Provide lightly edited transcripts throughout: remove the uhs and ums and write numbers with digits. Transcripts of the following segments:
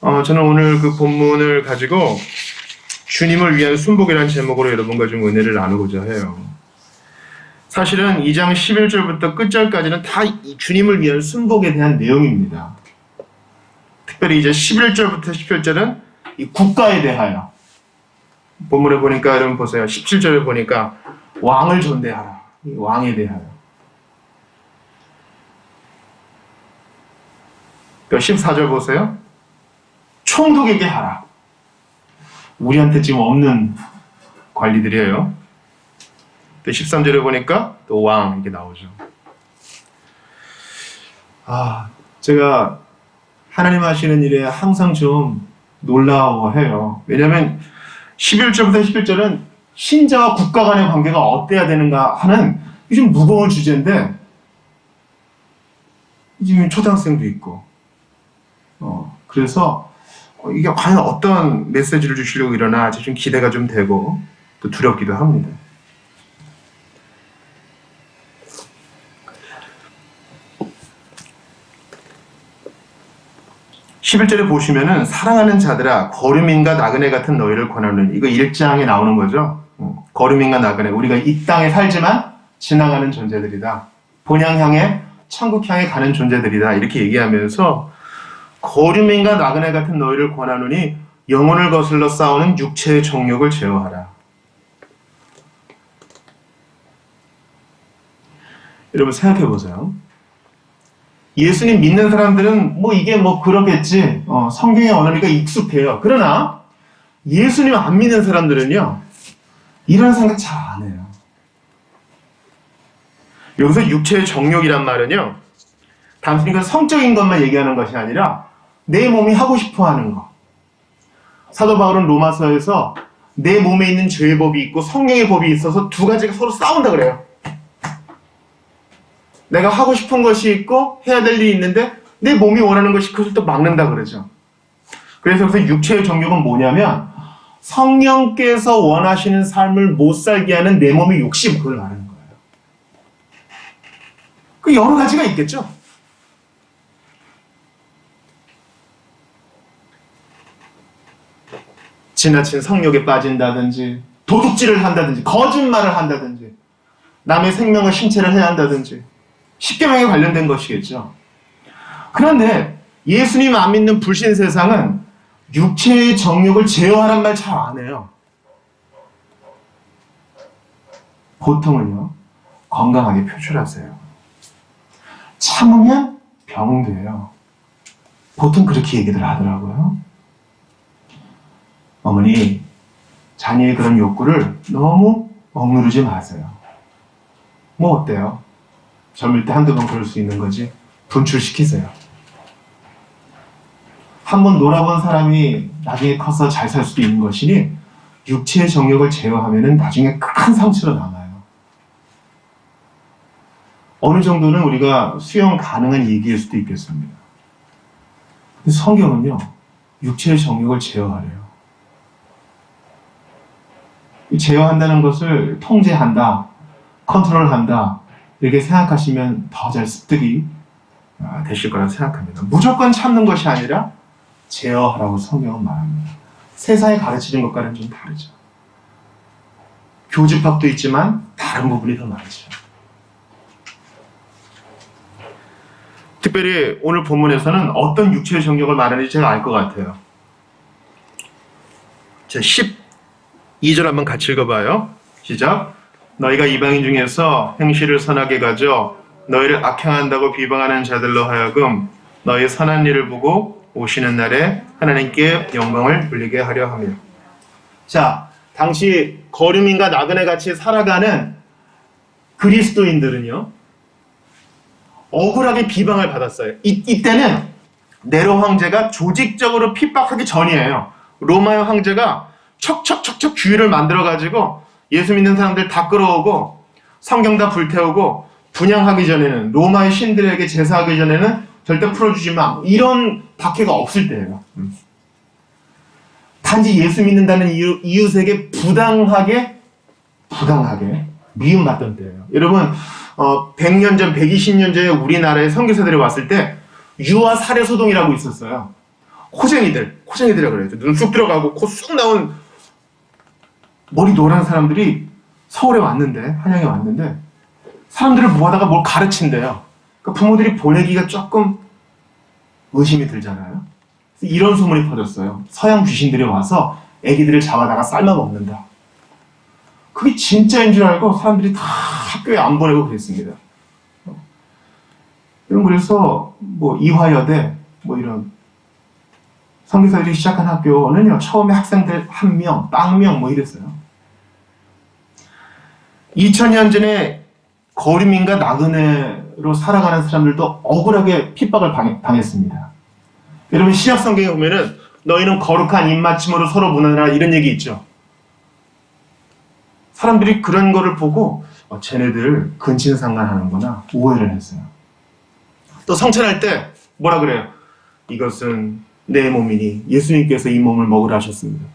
저는 오늘 그 본문을 가지고 주님을 위한 순복이라는 제목으로 여러분과 좀 은혜를 나누고자 해요. 사실은 2장 11절부터 끝절까지는 다 주님을 위한 순복에 대한 내용입니다. 특별히 이제 11절부터 17절은 이 국가에 대하여, 본문에 보니까 여러분 보세요. 17절에 보니까 왕을 존대하라. 이 왕에 대하여. 또 14절 보세요. 총독에게 하라. 우리한테 지금 없는 관리들이에요. 또 13절에 보니까 또 왕 이게 나오죠. 제가 하나님 하시는 일에 항상 좀 놀라워해요. 왜냐하면 11절부터 11절은 신자와 국가 간의 관계가 어때야 되는가 하는 좀 무거운 주제인데 지금 초등학생도 있고 그래서 이게 과연 어떤 메시지를 주시려고 이러나 아직 좀 기대가 좀 되고 또 두렵기도 합니다. (11절에) 보시면은 사랑하는 자들아 거류민과 나그네 같은 너희를 권하노니, 이거 1장에 나오는 거죠. 거류민과 나그네, 우리가 이 땅에 살지만 지나가는 존재들이다. 본향 향해 천국 향해 가는 존재들이다. 이렇게 얘기하면서 거류민과 나그네 같은 너희를 권하노니 영혼을 거슬러 싸우는 육체의 정욕을 제어하라. 여러분 생각해 보세요. 예수님 믿는 사람들은 이게 그렇겠지. 성경의 언어니까 익숙해요. 그러나 예수님 안 믿는 사람들은요, 이런 생각 잘 안 해요. 여기서 육체의 정욕이란 말은요, 단순히 그 성적인 것만 얘기하는 것이 아니라 내 몸이 하고 싶어 하는 것. 사도 바울은 로마서에서 내 몸에 있는 죄의 법이 있고 성령의 법이 있어서 두 가지가 서로 싸운다 그래요. 내가 하고 싶은 것이 있고 해야 될 일이 있는데 내 몸이 원하는 것이 그것을 또 막는다 그러죠. 그래서 여기서 육체의 정욕은 뭐냐면 성령께서 원하시는 삶을 못 살게 하는 내 몸의 욕심, 그걸 말하는 거예요. 그 여러 가지가 있겠죠. 지나친 성욕에 빠진다든지, 도둑질을 한다든지, 거짓말을 한다든지, 남의 생명을 신체를 해야 한다든지, 십계명에 관련된 것이겠죠. 그런데 예수님 안 믿는 불신 세상은 육체의 정욕을 제어하란 말 잘 안 해요. 보통은요, 건강하게 표출하세요. 참으면 병돼요. 보통 그렇게 얘기들 하더라고요. 어머니, 자녀의 그런 욕구를 너무 억누르지 마세요. 어때요? 젊을 때 한두 번 그럴 수 있는 거지. 분출시키세요. 한번 놀아본 사람이 나중에 커서 잘 살 수도 있는 것이니 육체의 정욕을 제어하면 나중에 큰 상처로 남아요. 어느 정도는 우리가 수용 가능한 얘기일 수도 있겠습니다. 근데 성경은요, 육체의 정욕을 제어하래요. 제어한다는 것을 통제한다, 컨트롤한다, 이렇게 생각하시면 더 잘 습득이 되실 거라고 생각합니다. 무조건 참는 것이 아니라 제어하라고 성경은 말합니다. 세상에 가르치는 것과는 좀 다르죠. 교집합도 있지만 다른 부분이 더 많죠. 특별히 오늘 본문에서는 어떤 육체의 정욕을 말하는지 제가 알 것 같아요. 자, 12절 한번 같이 읽어봐요. 시작. 너희가 이방인 중에서 행실을 선하게 가져 너희를 악행한다고 비방하는 자들로 하여금 너희 선한 일을 보고 오시는 날에 하나님께 영광을 돌리게 하려 하며. 자, 당시 거류민과 나그네 같이 살아가는 그리스도인들은요, 억울하게 비방을 받았어요. 이때는 네로 황제가 조직적으로 핍박하기 전이에요. 로마의 황제가 척척척척 규율을 만들어가지고 예수 믿는 사람들 다 끌어오고 성경 다 불태우고 분향하기 전에는, 로마의 신들에게 제사하기 전에는 절대 풀어주지 마, 이런 박해가 없을 때예요. 단지 예수 믿는다는 이웃에게 부당하게 미움받던 때예요. 여러분 100년 전, 120년 전에 우리나라에 선교사들이 왔을 때 유아 살해 소동이라고 있었어요. 코쟁이들이라고 그래요. 눈 쑥 들어가고 코 쑥 나온 머리 노란 사람들이 서울에 왔는데, 한양에 왔는데 사람들을 모아다가 뭘 가르친대요. 그러니까 부모들이 보내기가 조금 의심이 들잖아요. 이런 소문이 퍼졌어요. 서양 귀신들이 와서 애기들을 잡아다가 삶아 먹는다. 그게 진짜인 줄 알고 사람들이 다 학교에 안 보내고 그랬습니다. 그래서 뭐 이화여대 뭐 이런 선교사들이 시작한 학교는요, 처음에 학생들 1명, 빵명 뭐 이랬어요. 2000년 전에 거류민가 나그네로 살아가는 사람들도 억울하게 핍박을 당했습니다. 여러분 신약 성경에 보면은 너희는 거룩한 입맞춤으로 서로 문안하라 이런 얘기 있죠. 사람들이 그런 거를 보고 쟤네들 근친상간하는구나 오해를 했어요. 또 성찬할 때 뭐라 그래요? 이것은 내 몸이니 예수님께서 이 몸을 먹으라 하셨습니다.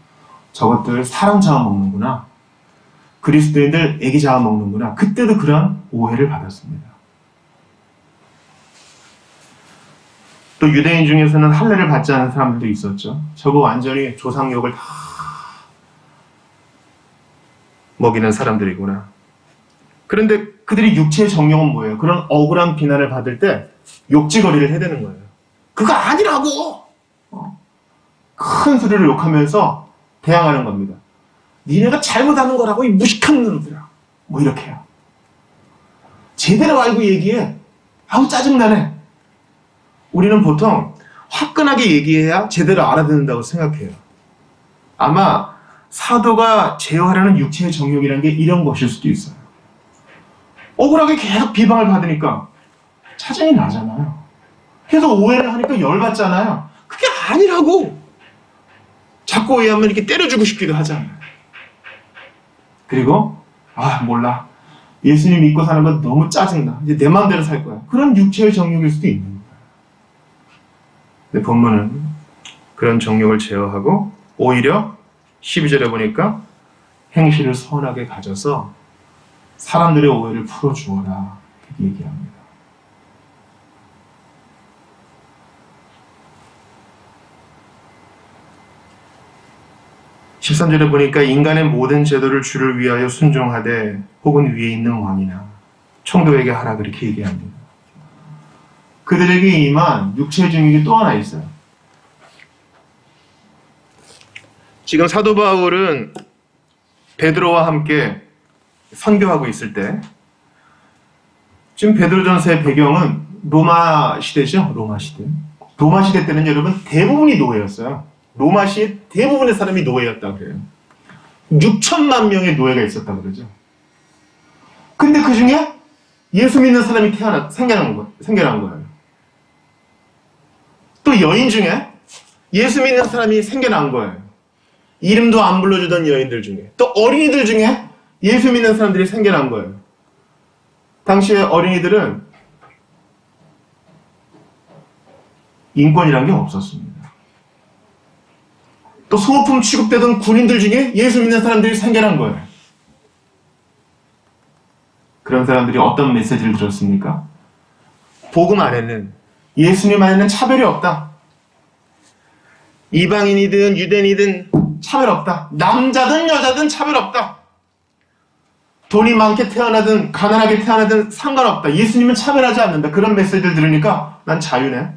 저것들 사람 잡아 먹는구나. 그리스도인들 애기 잡아 먹는구나. 그때도 그런 오해를 받았습니다. 또 유대인 중에서는 할례를 받지 않은 사람들도 있었죠. 저거 완전히 조상욕을 다 먹이는 사람들이구나. 그런데 그들이 육체의 정령은 뭐예요? 그런 억울한 비난을 받을 때 욕지거리를 해대는 거예요. 그거 아니라고! 큰 소리를 욕하면서 대항하는 겁니다. 니네가 잘못하는 거라고 이 무식한 놈들아. 뭐 이렇게요. 제대로 알고 얘기해. 아우 짜증나네. 우리는 보통 화끈하게 얘기해야 제대로 알아듣는다고 생각해요. 아마 사도가 제어하려는 육체의 정욕이라는 게 이런 것일 수도 있어요. 억울하게 계속 비방을 받으니까 짜증이 나잖아요. 계속 오해를 하니까 열받잖아요. 그게 아니라고. 자꾸 오해하면 이렇게 때려주고 싶기도 하잖아요. 그리고 몰라. 예수님 믿고 사는 건 너무 짜증나. 이제 내 마음대로 살 거야. 그런 육체의 정욕일 수도 있는 거예요. 근데 본문은 그런 정욕을 제어하고 오히려 12절에 보니까 행실을 선하게 가져서 사람들의 오해를 풀어주어라 이렇게 얘기합니다. 13절에 보니까 인간의 모든 제도를 주를 위하여 순종하되 혹은 위에 있는 왕이나 총독에게 하라 그렇게 얘기합니다. 그들에게 임한 육체의 정욕이 또 하나 있어요. 지금 사도 바울은 베드로와 함께 선교하고 있을 때 지금 베드로전서의 배경은 로마 시대죠. 로마 시대 때는 여러분 대부분이 노예였어요. 로마 시의 대부분의 사람이 노예였다 그래요. 6천만 명의 노예가 있었다 그러죠. 근데 그 중에 예수 믿는 사람이 생겨난 거예요. 또 여인 중에 예수 믿는 사람이 생겨난 거예요. 이름도 안 불러주던 여인들 중에. 또 어린이들 중에 예수 믿는 사람들이 생겨난 거예요. 당시에 어린이들은 인권이란 게 없었습니다. 또 소모품 취급되던 군인들 중에 예수 믿는 사람들이 생겨난 거예요. 그런 사람들이 어떤 메시지를 들었습니까? 복음 안에는, 예수님 안에는 차별이 없다. 이방인이든 유대인이든 차별 없다. 남자든 여자든 차별 없다. 돈이 많게 태어나든 가난하게 태어나든 상관없다. 예수님은 차별하지 않는다. 그런 메시지를 들으니까 난 자유네.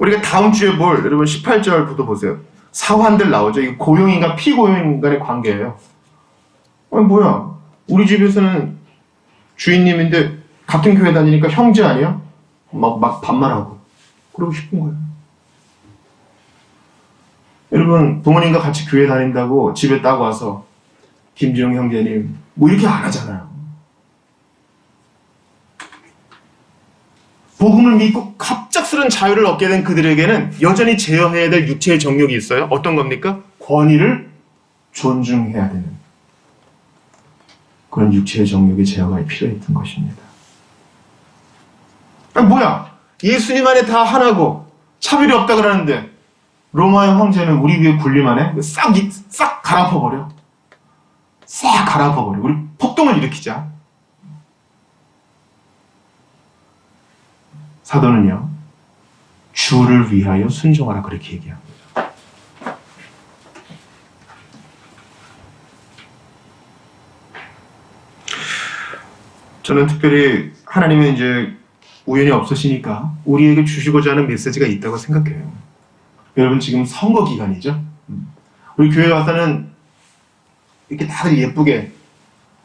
우리가 다음 주에 여러분 18절부터 보세요. 사환들 나오죠. 이거 고용인과 피고용 간의 관계예요. 뭐야? 우리 집에서는 주인님인데 같은 교회 다니니까 형제 아니야? 막 반말하고 그러고 싶은 거예요. 여러분 부모님과 같이 교회 다닌다고 집에 딱 와서 김지영 형제님 뭐 이렇게 안 하잖아요. 복음을 믿고 갑작스런 자유를 얻게 된 그들에게는 여전히 제어해야 될 육체의 정욕이 있어요. 어떤 겁니까? 권위를 존중해야 되는 그런 육체의 정욕의 제어가 필요했던 것입니다. 뭐야? 예수님 안에 다 하나고 차별이 없다 그러는데 로마의 황제는 우리 위에 군림하네? 싹 갈아엎어버려. 싹 갈아엎어버려. 우리 폭동을 일으키자. 사도는요, 주를 위하여 순종하라 그렇게 얘기합니다. 저는 특별히 하나님은 이제 우연히 없으시니까 우리에게 주시고자 하는 메시지가 있다고 생각해요. 여러분 지금 선거 기간이죠. 우리 교회 와서는 이렇게 다들 예쁘게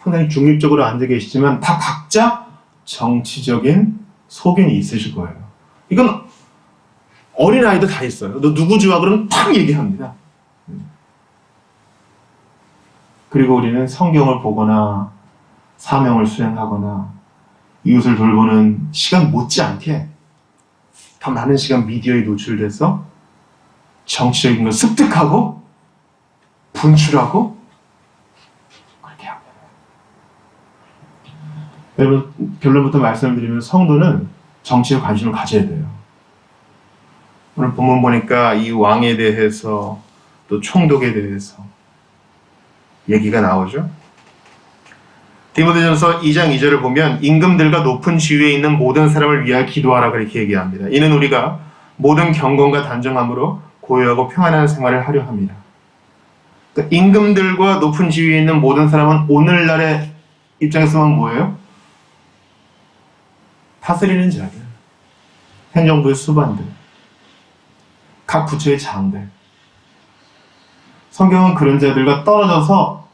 상당히 중립적으로 앉아 계시지만 다 각자 정치적인 소견이 있으실 거예요. 이건 어린아이도 다 있어요. 너 누구 좋아? 그러면 탁 얘기합니다. 그리고 우리는 성경을 보거나 사명을 수행하거나 이웃을 돌보는 시간 못지않게 더 많은 시간 미디어에 노출돼서 정치적인 걸 습득하고 분출하고 그렇게 합니다. 여러분 결론부터 말씀을 드리면 성도는 정치에 관심을 가져야 돼요. 오늘 본문 보니까 이 왕에 대해서 또 총독에 대해서 얘기가 나오죠. 디모데전서 2장 2절을 보면 임금들과 높은 지위에 있는 모든 사람을 위하여 기도하라 그렇게 얘기합니다. 이는 우리가 모든 경건과 단정함으로 고요하고 평안한 생활을 하려 합니다. 그러니까 임금들과 높은 지위에 있는 모든 사람은 오늘날의 입장에서 보면 뭐예요? 다스리는 자들, 행정부의 수반들, 각 부처의 장들. 성경은 그런 자들과 떨어져서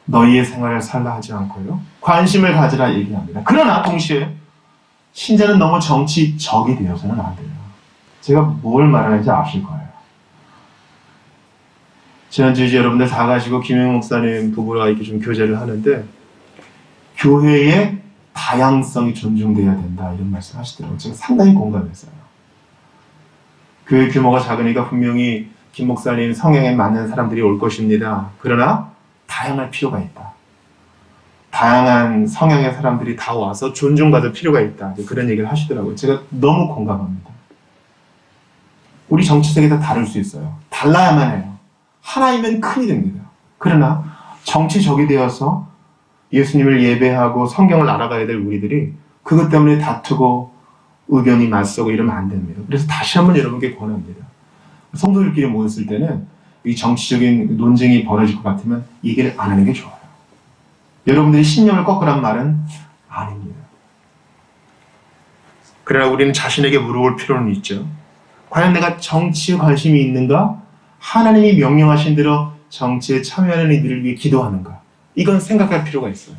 너희의 생활을 살라 하지 않고요. 관심을 가지라 얘기합니다. 그러나 동시에 신자는 너무 정치적이 되어서는 안 돼요. 제가 뭘 말하는지 아실 거예요. 지난주에 여러분들 다 가시고 김영 목사님 부부가 이렇게 좀 교제를 하는데 교회의 다양성이 존중돼야 된다 이런 말씀 하시더라고요. 제가 상당히 공감했어요. 교회 규모가 작으니까 분명히 김 목사님 성향에 맞는 사람들이 올 것입니다. 그러나 다양할 필요가 있다. 다양한 성향의 사람들이 다 와서 존중받을 필요가 있다. 그런 얘기를 하시더라고요. 제가 너무 공감합니다. 우리 정치색이 다 다를 수 있어요. 달라야만 해요. 하나이면 큰이 됩니다. 그러나 정치적이 되어서 예수님을 예배하고 성경을 알아가야 될 우리들이 그것 때문에 다투고 의견이 맞서고 이러면 안 됩니다. 그래서 다시 한번 여러분께 권합니다. 성도들끼리 모였을 때는 이 정치적인 논쟁이 벌어질 것 같으면 얘기를 안 하는 게 좋아요. 여러분들이 신념을 꺾으란 말은 아닙니다. 그러나 우리는 자신에게 물어볼 필요는 있죠. 과연 내가 정치에 관심이 있는가? 하나님이 명령하신 대로 정치에 참여하는 이들을 위해 기도하는가? 이건 생각할 필요가 있어요.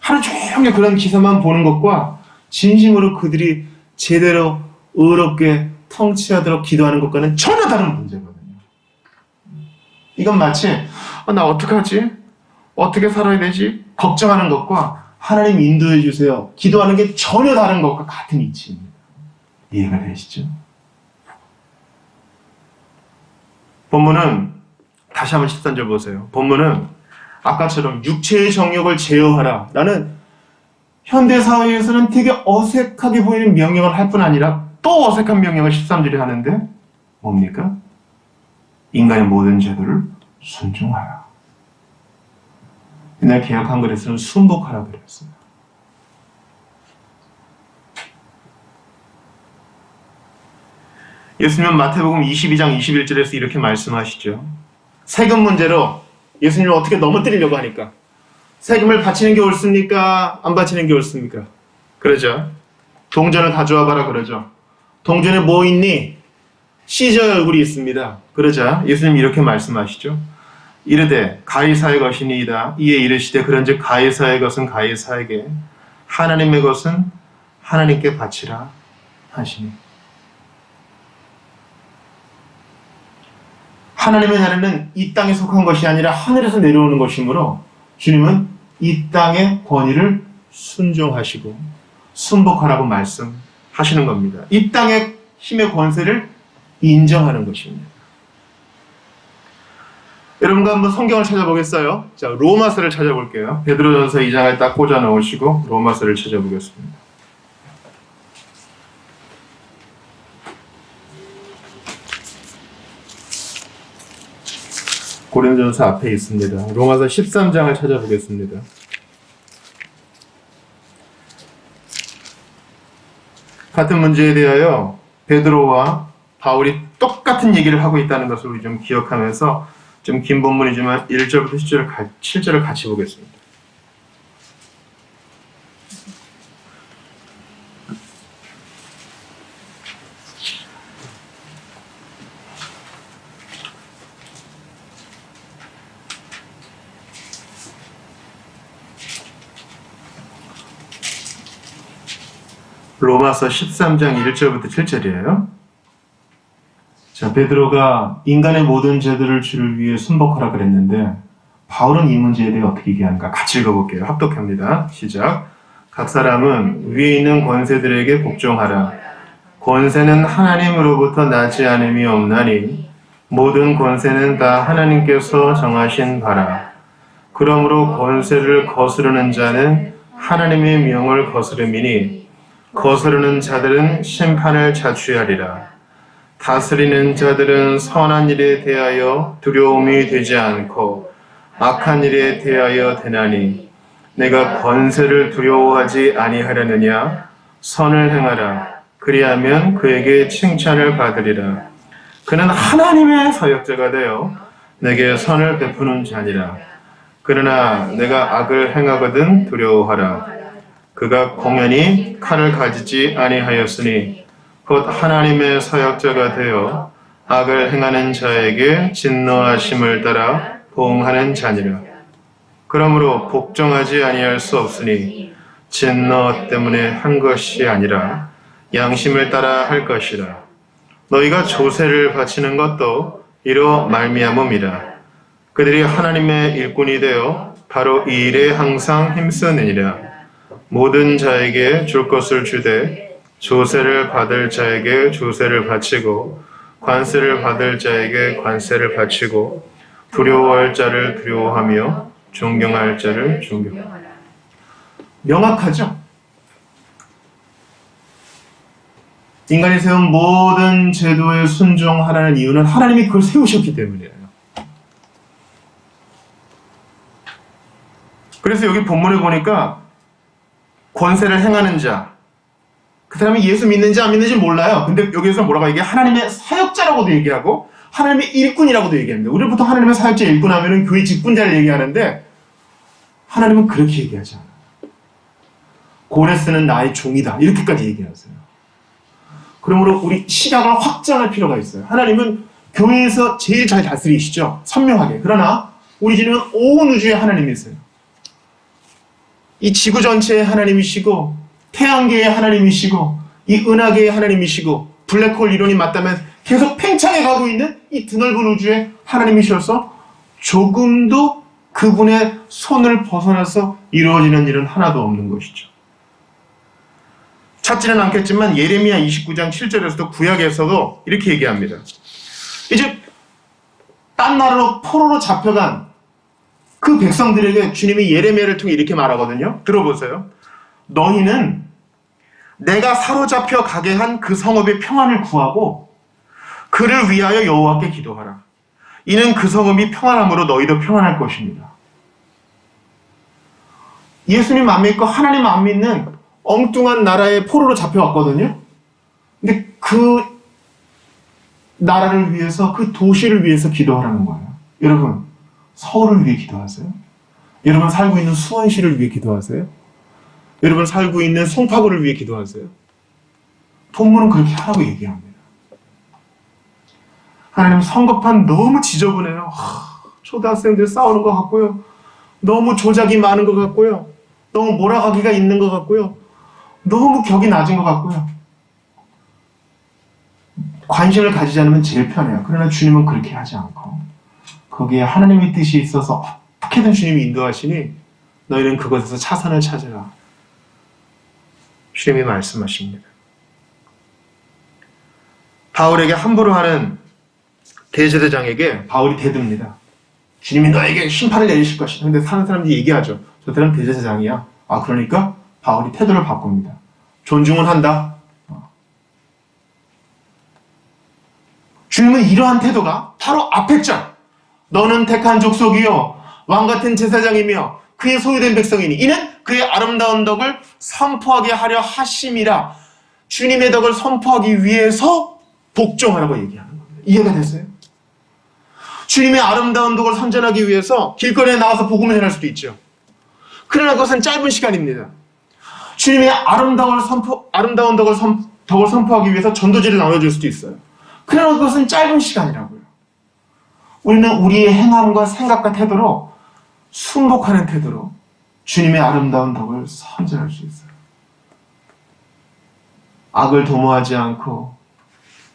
하루 종일 그런 기사만 보는 것과 진심으로 그들이 제대로 의롭게 통치하도록 기도하는 것과는 전혀 다른 문제거든요. 이건 마치 나 어떡하지? 어떻게 살아야 되지? 걱정하는 것과 하나님 인도해 주세요. 기도하는 게 전혀 다른 것과 같은 이치입니다. 이해가 되시죠? 본문은 다시 한번 13절 보세요. 본문은 아까처럼 육체의 정욕을 제어하라 라는 현대사회에서는 되게 어색하게 보이는 명령을 할 뿐 아니라 또 어색한 명령을 13절에 하는데 뭡니까? 인간의 모든 제도를 순종하라. 옛날 개역 한글에서는 순복하라 그랬어요. 예수님은 마태복음 22장 21절에서 이렇게 말씀하시죠. 세금 문제로 예수님을 어떻게 넘어뜨리려고 하니까 세금을 바치는 게 옳습니까? 안 바치는 게 옳습니까? 그러죠. 동전을 가져와 봐라 그러죠. 동전에 뭐 있니? 시저의 얼굴이 있습니다. 그러자 예수님이 이렇게 말씀하시죠. 이르되 가이사의 것이니이다. 이에 이르시되 그런즉 가이사의 것은 가이사에게 하나님의 것은 하나님께 바치라 하시니. 하나님의 나라는 이 땅에 속한 것이 아니라 하늘에서 내려오는 것이므로 주님은 이 땅의 권위를 순종하시고 순복하라고 말씀하시는 겁니다. 이 땅의 힘의 권세를 인정하는 것입니다. 여러분과 한번 성경을 찾아보겠어요? 자, 로마서를 찾아볼게요. 베드로전서 2장을 딱 꽂아 넣으시고 로마서를 찾아보겠습니다. 고린도전서 앞에 있습니다. 로마서 13장을 찾아보겠습니다. 같은 문제에 대하여 베드로와 바울이 똑같은 얘기를 하고 있다는 것을 우리 좀 기억하면서 좀 긴 본문이지만 1절부터 7절을 같이 보겠습니다. 로마서 13장 1절부터 7절이에요. 자, 베드로가 인간의 모든 죄들을 주를 위해 순복하라 그랬는데 바울은 이 문제에 대해 어떻게 얘기하는가 같이 읽어볼게요. 합독합니다. 시작. 각 사람은 위에 있는 권세들에게 복종하라. 권세는 하나님으로부터 나지 않음이 없나니 모든 권세는 다 하나님께서 정하신 바라. 그러므로 권세를 거스르는 자는 하나님의 명을 거스름이니 거스르는 자들은 심판을 자취하리라. 다스리는 자들은 선한 일에 대하여 두려움이 되지 않고 악한 일에 대하여 되나니 내가 권세를 두려워하지 아니하려느냐. 선을 행하라. 그리하면 그에게 칭찬을 받으리라. 그는 하나님의 사역자가 되어 내게 선을 베푸는 자니라. 그러나 내가 악을 행하거든 두려워하라. 그가 공연히 칼을 가지지 아니하였으니 곧 하나님의 사역자가 되어 악을 행하는 자에게 진노하심을 따라 보응하는 자니라. 그러므로 복종하지 아니할 수 없으니 진노 때문에 한 것이 아니라 양심을 따라 할 것이라. 너희가 조세를 바치는 것도 이로 말미암음이라. 그들이 하나님의 일꾼이 되어 바로 이 일에 항상 힘쓰느니라. 모든 자에게 줄 것을 주되 조세를 받을 자에게 조세를 바치고 관세를 받을 자에게 관세를 바치고 두려워할 자를 두려워하며 존경할 자를 존경하라. 명확하죠? 인간이 세운 모든 제도에 순종하라는 이유는 하나님이 그걸 세우셨기 때문이에요. 그래서 여기 본문에 보니까 권세를 행하는 자, 그 사람이 예수 믿는지 안 믿는지 몰라요. 근데 여기서 뭐라고 얘기해? 하나님의 사역자라고도 얘기하고 하나님의 일꾼이라고도 얘기합니다. 우리 보통 하나님의 사역자 일꾼 하면은 교회 직분자를 얘기하는데 하나님은 그렇게 얘기하지 않아요. 고레스는 나의 종이다. 이렇게까지 얘기하세요. 그러므로 우리 시각을 확장할 필요가 있어요. 하나님은 교회에서 제일 잘 다스리시죠. 선명하게. 그러나 우리 주님은 온 우주의 하나님이세요. 이 지구 전체의 하나님이시고 태양계의 하나님이시고 이 은하계의 하나님이시고 블랙홀 이론이 맞다면 계속 팽창해 가고 있는 이 드넓은 우주의 하나님이셔서 조금도 그분의 손을 벗어나서 이루어지는 일은 하나도 없는 것이죠. 찾지는 않겠지만 예레미야 29장 7절에서도 구약에서도 이렇게 얘기합니다. 이제 딴 나라로 포로로 잡혀간 그 백성들에게 주님이 예레미야를 통해 이렇게 말하거든요. 들어보세요. 너희는 내가 사로잡혀 가게 한 그 성읍의 평안을 구하고 그를 위하여 여호와께 기도하라. 이는 그 성읍이 평안함으로 너희도 평안할 것입니다. 예수님 안 믿고 하나님 안 믿는 엉뚱한 나라에 포로로 잡혀왔거든요. 근데 그 나라를 위해서, 그 도시를 위해서 기도하라는 거예요. 여러분, 서울을 위해 기도하세요? 여러분 살고 있는 수원시를 위해 기도하세요? 여러분 살고 있는 송파구를 위해 기도하세요? 본문은 그렇게 하라고 얘기합니다. 하나님 선거판 너무 지저분해요. 초등학생들 싸우는 것 같고요. 너무 조작이 많은 것 같고요. 너무 몰아가기가 있는 것 같고요. 너무 격이 낮은 것 같고요. 관심을 가지지 않으면 제일 편해요. 그러나 주님은 그렇게 하지 않고 거기에 하나님의 뜻이 있어서 어떻게든 주님이 인도하시니 너희는 그것에서 차선을 찾으라. 주님이 말씀하십니다. 바울에게 함부로 하는 대제사장에게 바울이 대듭니다. 주님이 너에게 심판을 내리실 것이다. 근데 사는 사람들이 얘기하죠. 저 사람 대제사장이야. 그러니까 바울이 태도를 바꿉니다. 존중은 한다. 주님은 이러한 태도가 바로 앞에 장. 너는 택한 족속이요 왕같은 제사장이며 그의 소유된 백성이니 이는 그의 아름다운 덕을 선포하게 하려 하심이라. 주님의 덕을 선포하기 위해서 복종하라고 얘기하는 겁니다. 이해가 됐어요? 주님의 아름다운 덕을 선전하기 위해서 길거리에 나가서 복음을 전할 수도 있죠. 그러나 그것은 짧은 시간입니다. 주님의 아름다운 덕을 선포하기 위해서 전도지를 나눠줄 수도 있어요. 그러나 그것은 짧은 시간이라고요. 우리는 우리의 행함과 생각과 태도로 순복하는 태도로 주님의 아름다운 덕을 선전할 수 있어요. 악을 도모하지 않고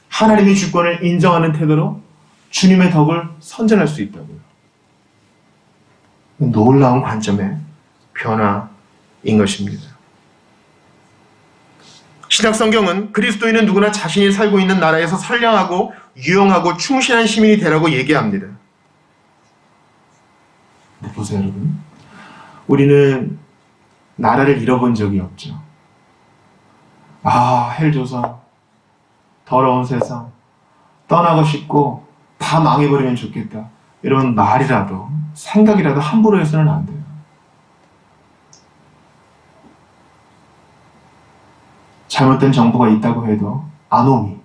하나님의 주권을 인정하는 태도로 주님의 덕을 선전할 수 있다고요. 놀라운 관점의 변화인 것입니다. 신약성경은 그리스도인은 누구나 자신이 살고 있는 나라에서 선량하고 유용하고 충실한 시민이 되라고 얘기합니다. 네, 보세요 여러분. 우리는 나라를 잃어본 적이 없죠. 헬조선, 더러운 세상, 떠나고 싶고 다 망해버리면 좋겠다. 이런 말이라도 생각이라도 함부로 해서는 안 돼요. 잘못된 정보가 있다고 해도 아노미,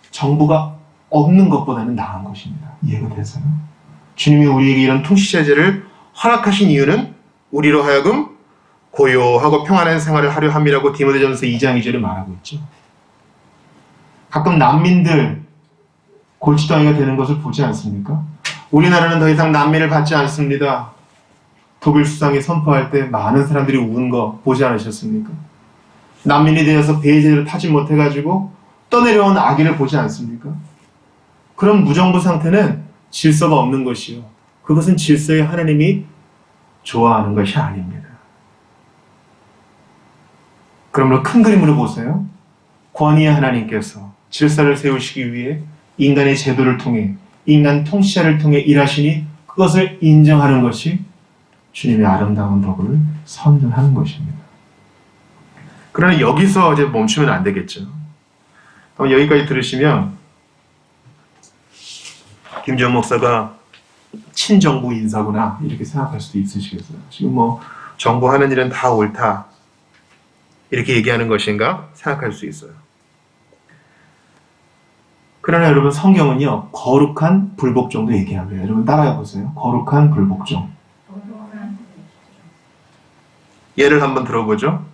정보가 없는 것보다는 나은 것입니다. 이해가 되세요? 주님이 우리에게 이런 통치제재를 허락하신 이유는 우리로 하여금 고요하고 평안한 생활을 하려 함이라고 디모데전서 2장 2절에 말하고 있죠. 가끔 난민들 골칫덩이가 되는 것을 보지 않습니까? 우리나라는 더 이상 난민을 받지 않습니다. 독일 수상이 선포할 때 많은 사람들이 우는 거 보지 않으셨습니까? 난민이 되어서 배에 제대로 타지 못해가지고 떠내려온 아기를 보지 않습니까? 그런 무정부 상태는 질서가 없는 것이요. 그것은 질서의 하나님이 좋아하는 것이 아닙니다. 그러므로 큰 그림으로 보세요. 권위의 하나님께서 질서를 세우시기 위해 인간의 제도를 통해 인간 통치자를 통해 일하시니 그것을 인정하는 것이 주님의 아름다운 덕을 선전하는 것입니다. 그러나 여기서 이제 멈추면 안 되겠죠. 여기까지 들으시면 김지현 목사가 친정부 인사구나 이렇게 생각할 수도 있으시겠어요. 지금 정부 하는 일은 다 옳다 이렇게 얘기하는 것인가 생각할 수 있어요. 그러나 여러분 성경은요 거룩한 불복종도 얘기합니다. 여러분 따라해 보세요. 거룩한 불복종. 예를 한번 들어보죠.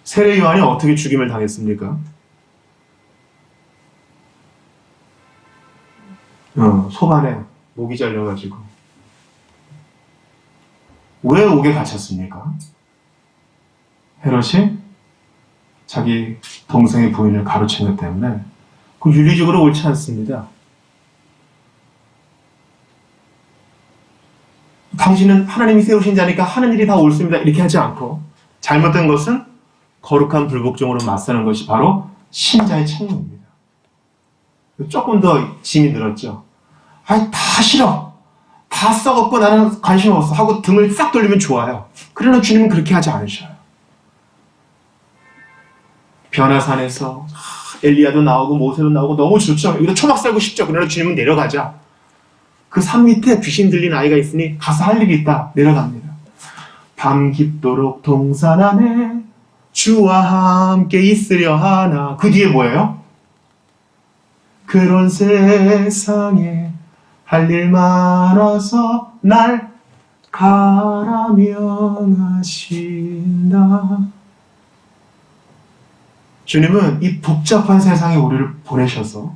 세례 요한이 어떻게 죽임을 당했습니까? 소반에 목이 잘려가지고. 왜 옥에 갇혔습니까? 헤롯이 자기 동생의 부인을 가로챈 것 때문에 그 윤리적으로 옳지 않습니다. 당신은 하나님이 세우신 자니까 하는 일이 다 옳습니다. 이렇게 하지 않고 잘못된 것은 거룩한 불복종으로 맞서는 것이 바로 신자의 책무입니다. 조금 더 짐이 늘었죠. 다 싫어. 다 썩었고 나는 관심 없어 하고 등을 싹 돌리면 좋아요. 그러나 주님은 그렇게 하지 않으셔요. 변화산에서 엘리야도 나오고 모세도 나오고 너무 좋죠. 여기다 초막 살고 싶죠. 그러나 주님은 내려가자. 그 산 밑에 귀신 들린 아이가 있으니 가서 할 일이 있다. 내려갑니다. 밤 깊도록 동산 안에 주와 함께 있으려 하나. 그 뒤에 뭐예요? 그런 세상에 할 일 많아서 날 가라명하신다. 주님은 이 복잡한 세상에 우리를 보내셔서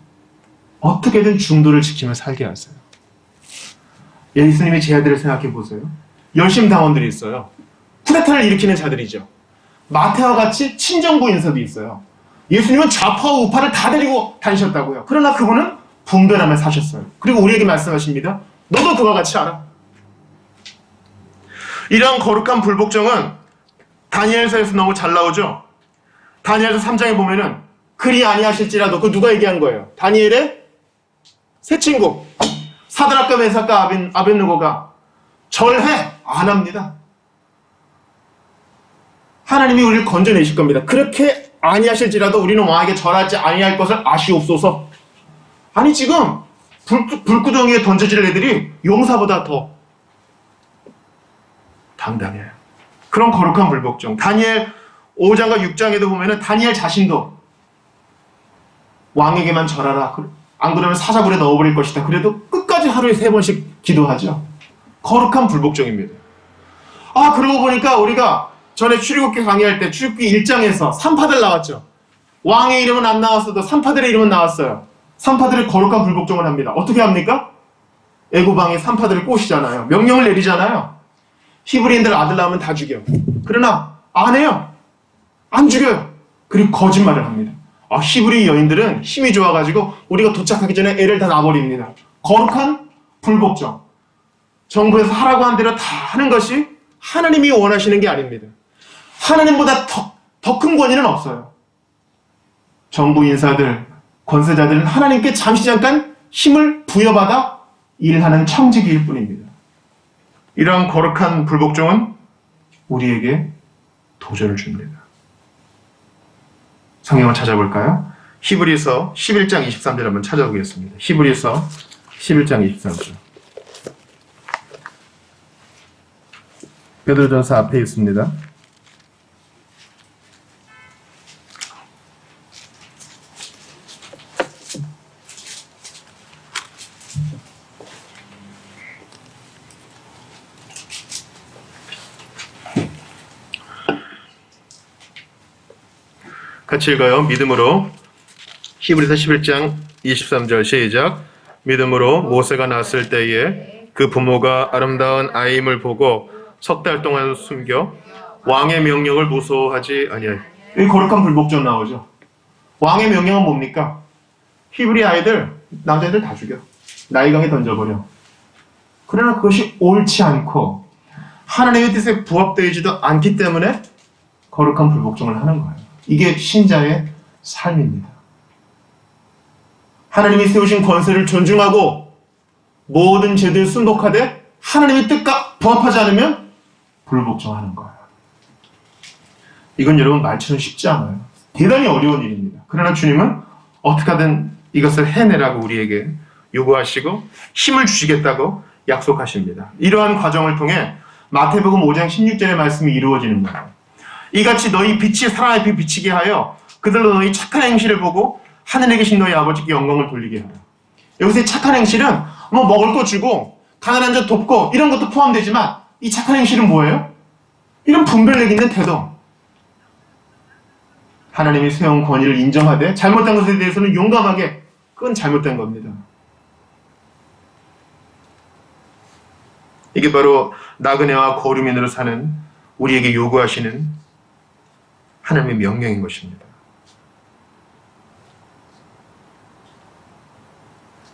어떻게든 중도를 지키며 살게 하세요. 예수님의 제자들을 생각해 보세요. 열심당원들이 있어요. 쿠데타를 일으키는 자들이죠. 마태와 같이 친정부 인사도 있어요. 예수님은 좌파와 우파를 다 데리고 다니셨다고요. 그러나 그분은 분별하며 사셨어요. 그리고 우리에게 말씀하십니다. 너도 그와 같이 알아. 이러한 거룩한 불복종은 다니엘서에서 너무 잘 나오죠. 다니엘서 3장에 보면은 그리 아니하실지라도 그 누가 얘기한 거예요? 다니엘의 세 친구 사드락과 메삭과 아벳느고가 절해 안 합니다. 하나님이 우리를 건져내실 겁니다. 그렇게 아니하실지라도 우리는 왕에게 절하지 아니할 것을 아시옵소서. 아니 지금 불구덩이에 던져질 애들이 용사보다 더 당당해요. 그런 거룩한 불복종. 다니엘 5장과 6장에도 보면은 다니엘 자신도 왕에게만 절하라. 안 그러면 사자굴에 넣어버릴 것이다. 그래도 끝까지 하루에 3번씩 기도하죠. 거룩한 불복종입니다. 그러고 보니까 우리가 전에 출애굽기 강의할 때 출애굽기 1장에서 산파들 나왔죠. 왕의 이름은 안 나왔어도 산파들의 이름은 나왔어요. 산파들이 거룩한 불복종을 합니다. 어떻게 합니까? 애굽 왕이 산파들을 꼬시잖아요. 명령을 내리잖아요. 히브리인들 아들 낳으면 다 죽여. 그러나 안 해요. 안 죽여요. 그리고 거짓말을 합니다. 히브리 여인들은 힘이 좋아가지고 우리가 도착하기 전에 애를 다 낳아버립니다. 거룩한 불복종. 정부에서 하라고 한 대로 다 하는 것이 하나님이 원하시는 게 아닙니다. 하나님보다 더 큰 권위는 없어요. 정부 인사들, 권세자들은 하나님께 잠시 잠깐 힘을 부여받아 일하는 청지기일 뿐입니다. 이러한 거룩한 불복종은 우리에게 도전을 줍니다. 성경을 찾아볼까요? 히브리서 11장 23절 한번 찾아보겠습니다. 히브리서 11장 23절. 베드로전서 앞에 있습니다. 같이 읽어요. 믿음으로. 히브리서 11장 23절 시작. 믿음으로 모세가 낳았을 때에 그 부모가 아름다운 아임을 보고 석 달 동안 숨겨 왕의 명령을 무서워하지 아니하여. 여기 거룩한 불복종 나오죠. 왕의 명령은 뭡니까? 히브리 아이들, 남자애들 다 죽여. 나일강에 던져버려. 그러나 그것이 옳지 않고 하나님의 뜻에 부합되지도 않기 때문에 거룩한 불복종을 하는 거예요. 이게 신자의 삶입니다. 하나님이 세우신 권세를 존중하고 모든 제도에 순복하되 하나님의 뜻과 부합하지 않으면 불복종하는 거예요. 이건 여러분 말처럼 쉽지 않아요. 대단히 어려운 일입니다. 그러나 주님은 어떻게 하든 이것을 해내라고 우리에게 요구하시고 힘을 주시겠다고 약속하십니다. 이러한 과정을 통해 마태복음 5장 16절의 말씀이 이루어지는 거예요. 이같이 너희 빛이 사람의 빛 비치게 하여 그들로 너희 착한 행실을 보고 하늘에 계신 너희 아버지께 영광을 돌리게 하라. 여기서의 착한 행실은 먹을 거 주고 가난한 자 돕고 이런 것도 포함되지만 이 착한 행실은 뭐예요? 이런 분별력 있는 태도. 하나님이 세운 권위를 인정하되 잘못된 것에 대해서는 용감하게 그건 잘못된 겁니다. 이게 바로 나그네와 거류민으로 사는 우리에게 요구하시는 하나님의 명령인 것입니다.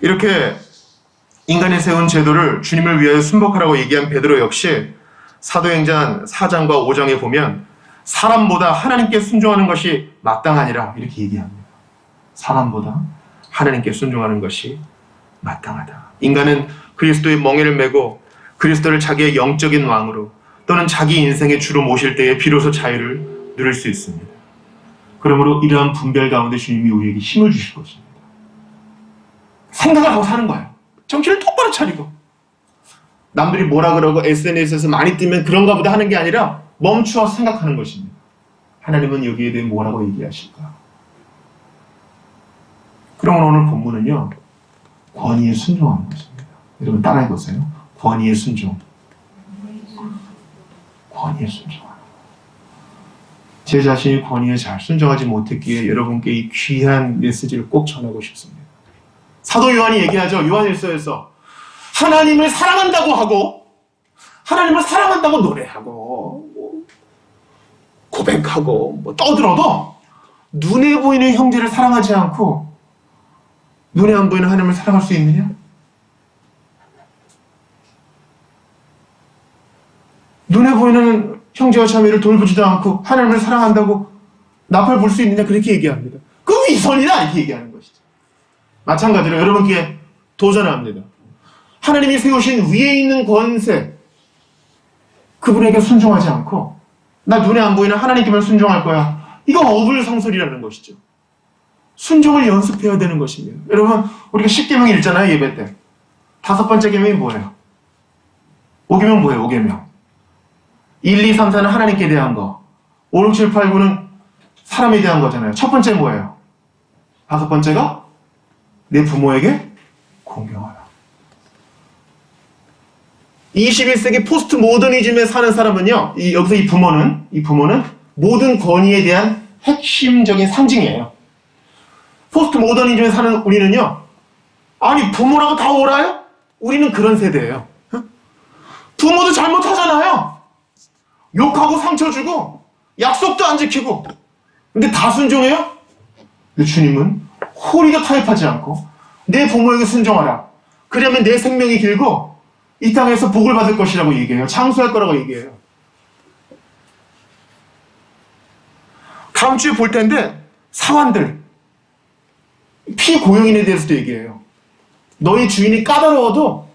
이렇게 인간이 세운 제도를 주님을 위하여 순복하라고 얘기한 베드로 역시 사도행전 4장과 5장에 보면 사람보다 하나님께 순종하는 것이 마땅하니라 이렇게 얘기합니다. 사람보다 하나님께 순종하는 것이 마땅하다. 인간은 그리스도의 멍에를 메고 그리스도를 자기의 영적인 왕으로 또는 자기 인생의 주로 모실 때에 비로소 자유를 누릴 수 있습니다. 그러므로 이러한 분별 가운데 주님이 우리에게 힘을 주실 것입니다. 생각을 하고 사는 거예요. 정신을 똑바로 차리고. 남들이 뭐라 그러고 SNS에서 많이 뜨면 그런가 보다 하는 게 아니라 멈추어 생각하는 것입니다. 하나님은 여기에 대해 뭐라고 얘기하실까? 그러면 오늘 본문은요. 권위에 순종하는 것입니다. 여러분 따라해보세요. 권위에 순종. 권위에 순종하는 것. 제 자신이 권위에 잘 순종하지 못했기에 여러분께 이 귀한 메시지를 꼭 전하고 싶습니다. 사도 요한이 얘기하죠. 요한일서에서 하나님을 사랑한다고 하고 하나님을 사랑한다고 노래하고 고백하고 떠들어도 눈에 보이는 형제를 사랑하지 않고 눈에 안 보이는 하나님을 사랑할 수 있느냐? 눈에 보이는 형제와 자매를 돌보지도 않고 하나님을 사랑한다고 나팔 불 수 있느냐? 그렇게 얘기합니다. 그 위선이다 이렇게 얘기하는 것이죠. 마찬가지로 여러분께 도전합니다. 하나님이 세우신 위에 있는 권세 그분에게 순종하지 않고 나 눈에 안 보이는 하나님께만 순종할 거야. 이거 어불성설이라는 것이죠. 순종을 연습해야 되는 것입니다. 여러분 우리가 10계명 읽잖아요. 예배 때. 5번째 계명이 뭐예요? 5계명 뭐예요? 5계명 1, 2, 3, 4는 하나님께 대한 거 5, 6, 7, 8, 9는 사람에 대한 거잖아요. 첫 번째 뭐예요? 5번째가 내 부모에게 공경하라. 21세기 포스트 모더니즘에 사는 사람은요, 여기서 이 부모는 모든 권위에 대한 핵심적인 상징이에요. 포스트 모더니즘에 사는 우리는요, 아니, 부모라고 다 옳아요? 우리는 그런 세대예요. 부모도 잘못하잖아요. 욕하고 상처 주고, 약속도 안 지키고. 근데 다 순종해요? 근데 주님은 호리도 타협하지 않고, 내 부모에게 순종하라. 그러면 내 생명이 길고, 이 땅에서 복을 받을 것이라고 얘기해요. 장수할 거라고 얘기해요. 다음 주에 볼 텐데, 사환들, 피고용인에 대해서도 얘기해요. 너희 주인이 까다로워도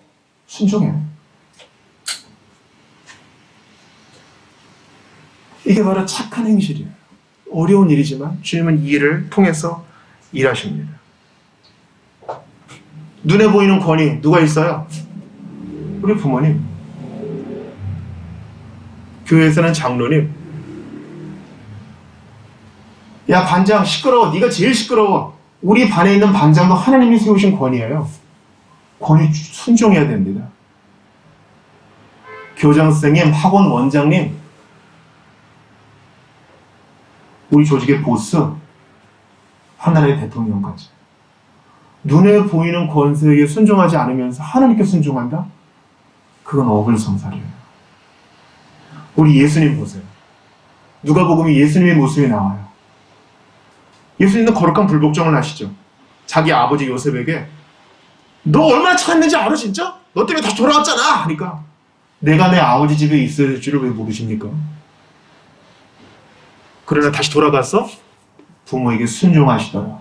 순종해. 이게 바로 착한 행실이에요. 어려운 일이지만 주님은 이 일을 통해서 일하십니다. 눈에 보이는 권위 누가 있어요? 우리 부모님. 교회에서는 장로님. 야, 반장 시끄러워. 네가 제일 시끄러워. 우리 반에 있는 반장도 하나님이 세우신 권위예요. 권위 순종해야 됩니다. 교장 선생님, 학원 원장님, 우리 조직의 보스, 하나님의 대통령까지. 눈에 보이는 권세에 순종하지 않으면서 하나님께 순종한다? 그건 어불성설이에요. 우리 예수님 보세요. 누가복음에 예수님의 모습이 나와요. 예수님은 거룩한 불복종을 하시죠. 자기 아버지 요셉에게 너 얼마나 착했는지 알아 진짜? 너 때문에 다시 돌아왔잖아 하니까 내가 내 아버지 집에 있어야 될 줄을 왜 모르십니까? 그러나 다시 돌아가서 부모에게 순종하시더라.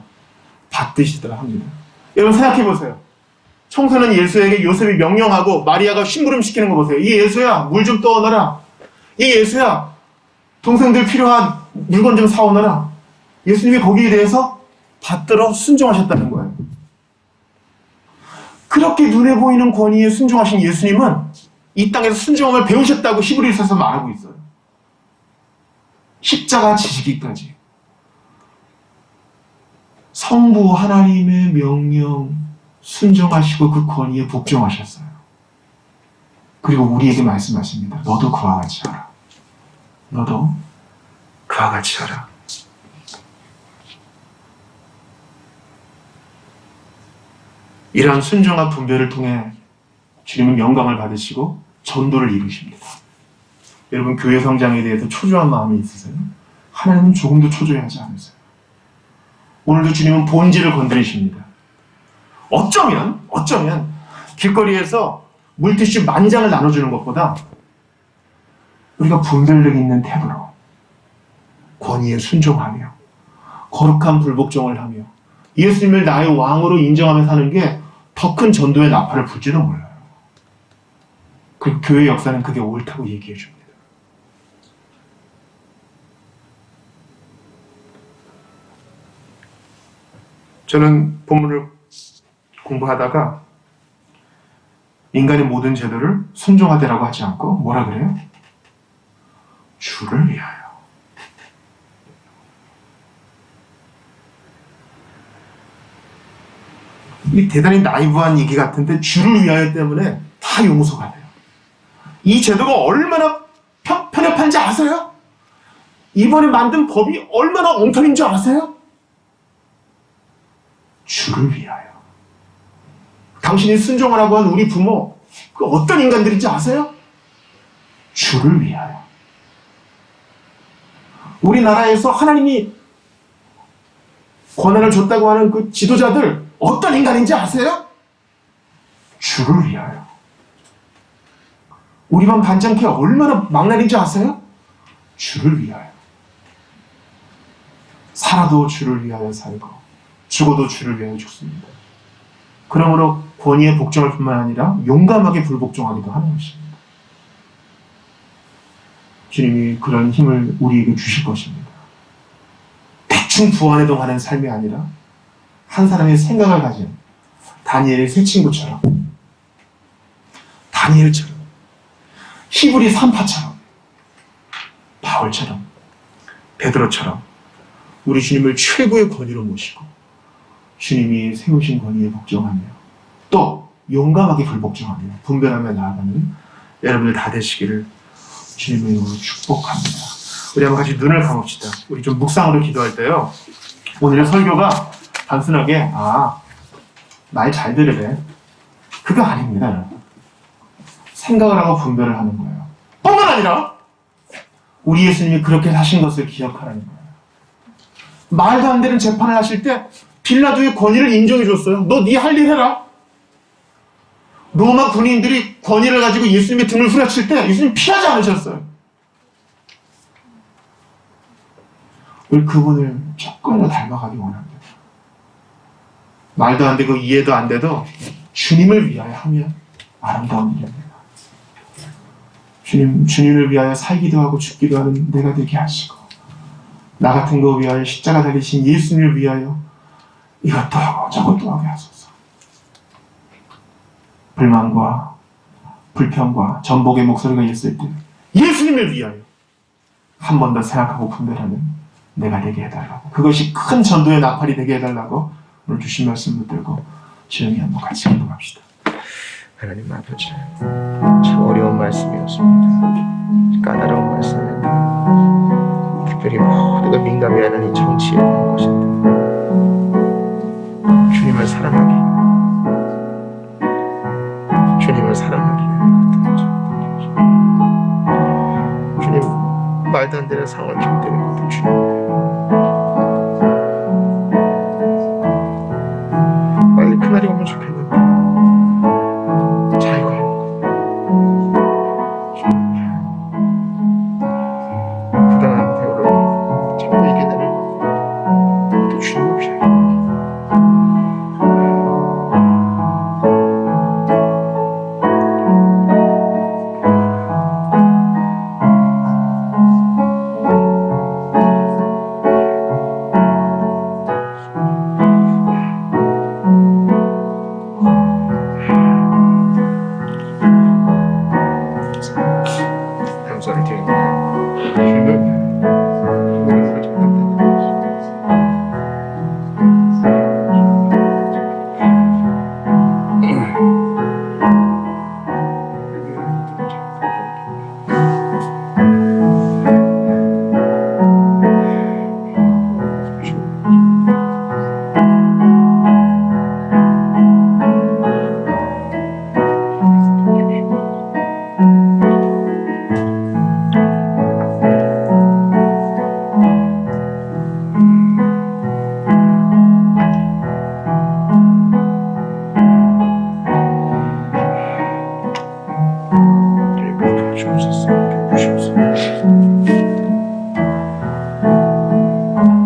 받드시더라 합니다. 여러분 생각해보세요. 청소년 예수에게 요셉이 명령하고 마리아가 심부름시키는 거 보세요. 이 예수야 물 좀 떠오너라. 이 예수야 동생들 필요한 물건 좀 사오너라. 예수님이 거기에 대해서 받들어 순종하셨다는 거예요. 그렇게 눈에 보이는 권위에 순종하신 예수님은 이 땅에서 순종함을 배우셨다고 히브리서에서 말하고 있어요. 십자가 지시기까지. 성부 하나님의 명령 순종하시고 그 권위에 복종하셨어요. 그리고 우리에게 말씀하십니다. 너도 그와 같이 하라. 너도 그와 같이 하라. 이러한 순종과 분별을 통해 주님은 영광을 받으시고 전도를 이루십니다. 여러분 교회 성장에 대해서 초조한 마음이 있으세요? 하나님은 조금도 초조해하지 않으세요. 오늘도 주님은 본질을 건드리십니다. 어쩌면 길거리에서 물티슈 만장을 나눠주는 것보다 우리가 분별력 있는 태도로 권위에 순종하며 거룩한 불복종을 하며 예수님을 나의 왕으로 인정하며 사는 게 더 큰 전도의 나팔을 불지도 몰라요. 그리고 교회 역사는 그게 옳다고 얘기해 줍니다. 저는 본문을 공부하다가 인간의 모든 제도를 순종하되라고 하지 않고 뭐라 그래요? 주를 위하여. 이 대단히 나이브한 얘기 같은데 주를 위하여 때문에 다 용서가 돼요. 이 제도가 얼마나 편협한지 아세요? 이번에 만든 법이 얼마나 엉터리인 줄 아세요? 주를 위하여. 당신이 순종하라고 한 우리 부모, 그 어떤 인간들인지 아세요? 주를 위하여. 우리나라에서 하나님이 권한을 줬다고 하는 그 지도자들 어떤 인간인지 아세요? 주를 위하여. 우리 반 반장캐 얼마나 망나니인지 아세요? 주를 위하여. 살아도 주를 위하여 살고 죽어도 주를 위하여 죽습니다. 그러므로 권위에 복종할 뿐만 아니라 용감하게 불복종하기도 하는 것입니다. 주님이 그런 힘을 우리에게 주실 것입니다. 대충 부안해동하는 삶이 아니라 한 사람의 생각을 가진 다니엘의 세 친구처럼, 다니엘처럼, 히브리 3파처럼, 바울처럼 베드로처럼 우리 주님을 최고의 권위로 모시고 주님이 세우신 권위에 복종하며 또 용감하게 불복종하며 분별하며 나아가는 여러분들 다 되시기를 주님의 이름으로 축복합니다. 우리 한번 같이 눈을 감읍시다. 우리 좀 묵상으로 기도할 때요, 오늘의 설교가 단순하게 말 잘 들으래, 그거 아닙니다. 여러분. 생각을 하고 분별을 하는 거예요. 뿐만 아니라 우리 예수님이 그렇게 하신 것을 기억하라는 거예요. 말도 안 되는 재판을 하실 때 빌라도의 권위를 인정해 줬어요. 너 네 할 일 해라. 로마 군인들이 권위를 가지고 예수님의 등을 후려칠 때 예수님 피하지 않으셨어요. 우리 그분을 조금더 닮아가기 원합니다. 말도 안 되고 이해도 안 돼도 주님을 위하여 하면 아름다운 일입니다. 주님을 위하여 살기도 하고 죽기도 하는 내가 되게 하시고, 나 같은 거 위하여 십자가 달리신 예수님을 위하여 이것도 하고 저것도 하게 하소서. 불만과 불평과 전복의 목소리가 있을 때 예수님을 위하여 한 번 더 생각하고 분별하는 내가 되게 해달라고, 그것이 큰 전도의 나팔이 되게 해달라고 오늘 주신 말씀 붙들고 조용히 한번 같이 기도합시다. 하나님 아버지, 참 어려운 말씀이었습니다. 까다로운 말씀이었습니다. 특별히 모두가 민감해하는 이 정치에 대한 것인데 주님을 사랑하기, 주님을 사랑하기 위한 것들, 주님 말도 안 되는 상황을 견디는 것도 주님, 빨리 그날이 오면 좋겠는데 자유가 있는 것, 부당한 대우를 참고 이겨내는 것도 주님 없이 감사를 드립니다. 주님은 모든 것을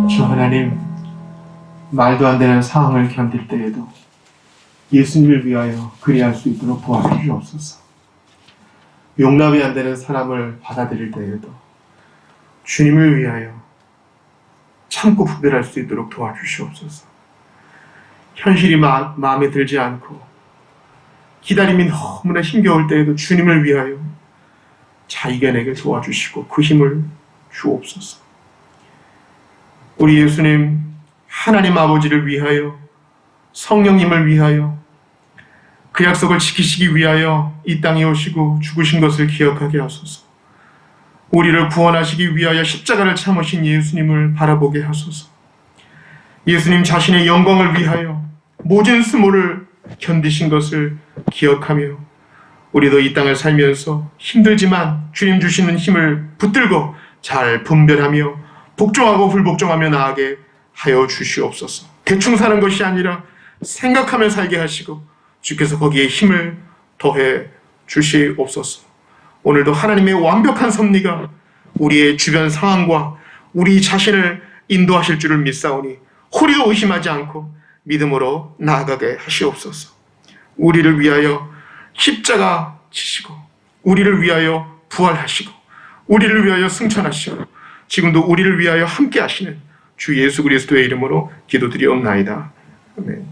주 하나님, 말도 안 되는 상황을 견딜 때에도 예수님을 위하여 그리할 수 있도록 도와주시옵소서. 용납이 안 되는 사람을 받아들일 때에도 주님을 위하여 참고 분별할 수 있도록 도와주시옵소서. 현실이 마음에 들지 않고 기다림이 너무나 힘겨울 때에도 주님을 위하여 잘 이겨내게 도와주시고 그 힘을 주옵소서. 우리 예수님, 하나님 아버지를 위하여, 성령님을 위하여, 그 약속을 지키시기 위하여 이 땅에 오시고 죽으신 것을 기억하게 하소서. 우리를 구원하시기 위하여 십자가를 참으신 예수님을 바라보게 하소서. 예수님 자신의 영광을 위하여 모진 수모를 견디신 것을 기억하며 우리도 이 땅을 살면서 힘들지만 주님 주시는 힘을 붙들고 잘 분별하며 복종하고 불복종하며 나아가게 하여 주시옵소서. 대충 사는 것이 아니라 생각하며 살게 하시고 주께서 거기에 힘을 더해 주시옵소서. 오늘도 하나님의 완벽한 섭리가 우리의 주변 상황과 우리 자신을 인도하실 줄을 믿사오니 호리도 의심하지 않고 믿음으로 나아가게 하시옵소서. 우리를 위하여 십자가 지시고 우리를 위하여 부활하시고 우리를 위하여 승천하시고 지금도 우리를 위하여 함께 하시는 주 예수 그리스도의 이름으로 기도드리옵나이다. 아멘.